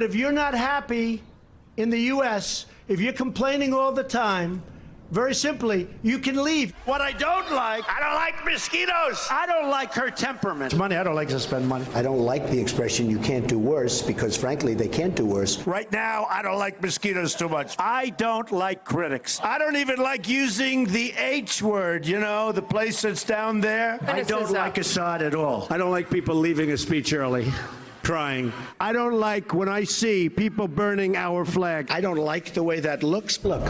If you're not happy in the U.S., if you're complaining all the time, very simply, you can leave. What I don't like mosquitoes. I don't like her temperament. Money, I don't like to spend money. I don't like the expression you can't do worse because, frankly, they can't do worse. Right now, I don't like mosquitoes too much. I don't like critics. I don't even like using the H word, you know, the place that's down there. I don't like Assad at all. I don't like people leaving a speech early. Crying. I don't like when I see people burning our flag. I don't like the way that looks. Look,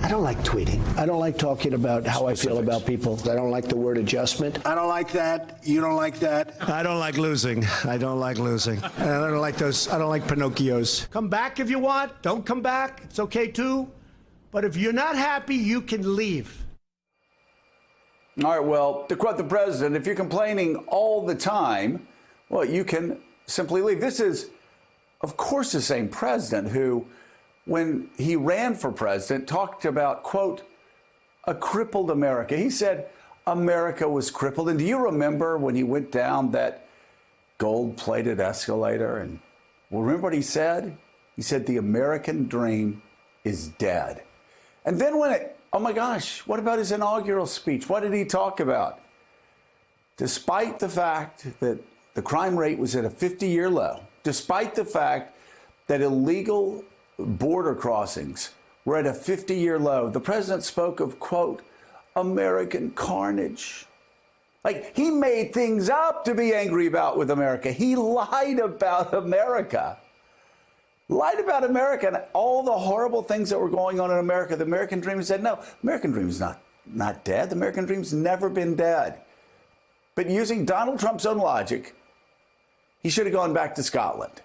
I don't like tweeting. I don't like talking about how I feel about people. I don't like the word adjustment. I don't like that. You don't like that. I don't like losing. I don't like losing. I don't like those. I don't like Pinocchios. Come back if you want. Don't come back. It's okay too. But if you're not happy, you can leave. All right, well, to quote the president, if you're complaining all the time, well, you can simply leave. This is, of course, the same president who, when he ran for president, talked about, quote, a crippled America. He said America was crippled. And do you remember when he went down that gold-plated escalator? And remember what he said? He said the American dream is dead. And then oh my gosh, what about his inaugural speech? What did he talk about? Despite the fact that the crime rate was at a 50-year low, despite the fact that illegal border crossings were at a 50-year low, the president spoke of, quote, American carnage. Like, he made things up to be angry about with America. He lied about America. Lied about America and all the horrible things that were going on in America. The American dream said, no, American dream's not dead. The American dream's never been dead. But using Donald Trump's own logic, he should have gone back to Scotland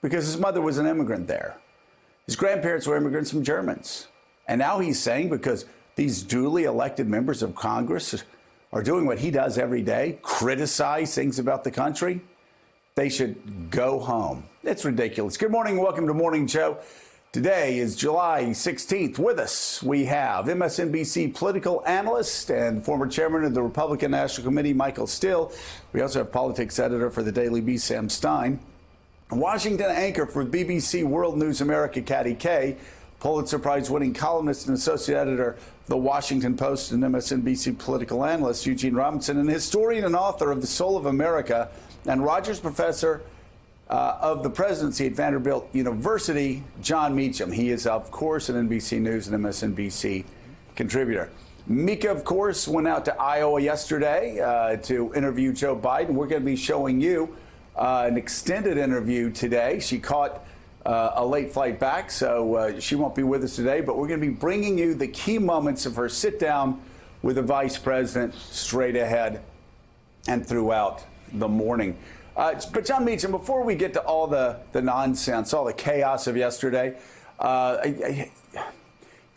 because his mother was an immigrant there. His grandparents were immigrants from Germans. And now he's saying because these duly elected members of Congress are doing what he does every day, criticize things about the country, they should go home. It's ridiculous. Good morning. Welcome to Morning Joe. Today is July 16th. With us, we have MSNBC political analyst and former chairman of the Republican National Committee, Michael Still. We also have politics editor for the Daily Beast, Sam Stein. Washington anchor for BBC World News America, Katty Kay. Pulitzer Prize-winning columnist and associate editor of The Washington Post and MSNBC political analyst, Eugene Robinson, and historian and author of The Soul of America and Rogers Professor of the presidency at Vanderbilt University, John Meacham. He is, of course, an NBC News and MSNBC contributor. Mika, of course, went out to Iowa yesterday to interview Joe Biden. We're going to be showing you an extended interview today. She caught a late flight back, so she won't be with us today, but we're going to be bringing you the key moments of her sit-down with the vice president straight ahead and throughout the morning. But John Meacham, before we get to all the nonsense, all the chaos of yesterday, this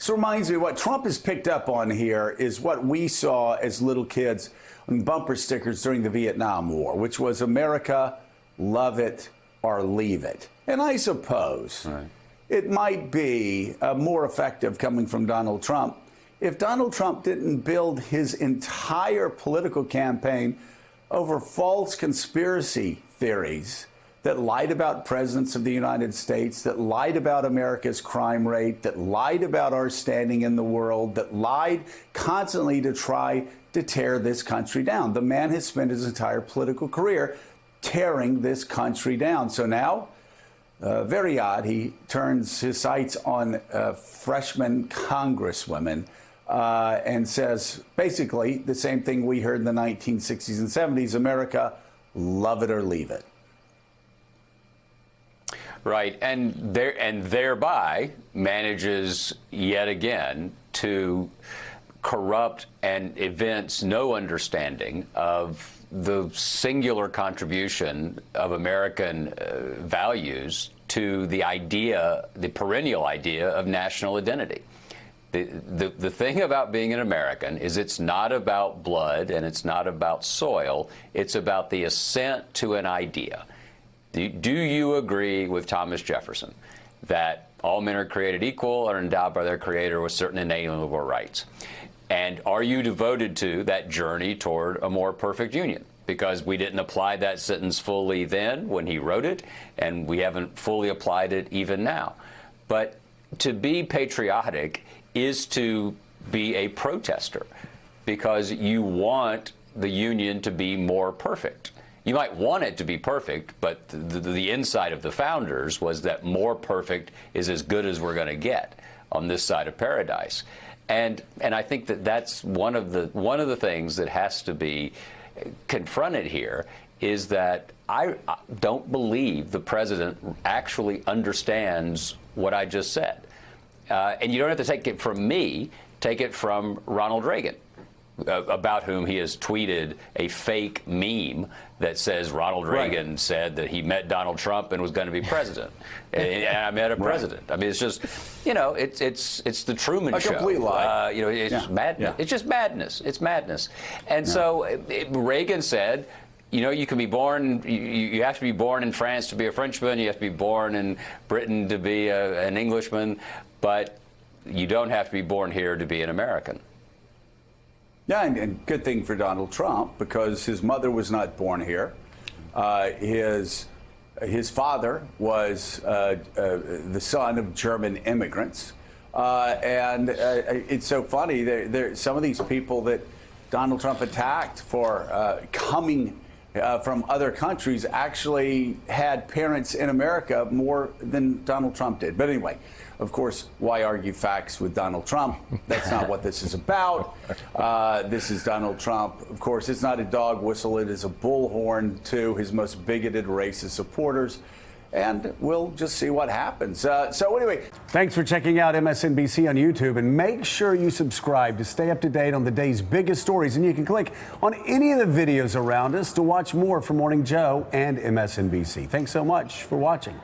reminds me what Trump has picked up on here is what we saw as little kids on bumper stickers during the Vietnam War, which was America, love it or leave it. And I suppose it might be more effective coming from Donald Trump if Donald Trump didn't build his entire political campaign over false conspiracy theories that lied about presidents of the United States, that lied about America's crime rate, that lied about our standing in the world, that lied constantly to try to tear this country down. The man has spent his entire political career tearing this country down. So now, very odd, he turns his sights on freshman congresswomen and says basically the same thing we heard in the 1960s and 70s, America, love it or leave it. Right, and thereby manages yet again to corrupt and evince no understanding of the singular contribution of American values to the idea, the perennial idea of national identity. The thing about being an American is it's not about blood and it's not about soil. It's about the assent to an idea. Do you agree with Thomas Jefferson that all men are created equal and endowed by their Creator with certain inalienable rights? And are you devoted to that journey toward a more perfect union? because we didn't apply that sentence fully then when he wrote it, and we haven't fully applied it even now. But to be patriotic is to be a protester, because you want the Union to be more perfect. You might want it to be perfect, but the insight of the founders was that more perfect is as good as we're going to get on this side of paradise. And I think that that's one of the things that has to be confronted here, is that I don't believe the president actually understands what I just said. And you don't have to take it from me, take it from Ronald Reagan, about whom he has tweeted a fake meme that says Ronald Reagan said that he met Donald Trump and was going to be president. And I met a president. I mean, it's just, it's the Truman Show. A complete lie. It's madness. Yeah. It's just madness. It's madness. And so Reagan said, you can be born, you have to be born in France to be a Frenchman, you have to be born in Britain to be an Englishman, but you don't have to be born here to be an American. Yeah, and good thing for Donald Trump, because his mother was not born here. His father was the son of German immigrants. And it's so funny, some of these people that Donald Trump attacked for coming from other countries actually had parents in America more than Donald Trump did. But anyway, of course, why argue facts with Donald Trump? That's not what this is about. This is Donald Trump. Of course, it's not a dog whistle. It is a bullhorn to his most bigoted racist supporters. And we'll just see what happens. So anyway. Thanks for checking out MSNBC on YouTube, and make sure you subscribe to stay up to date on the day's biggest stories. And you can click on any of the videos around us to watch more from Morning Joe and MSNBC. Thanks so much for watching.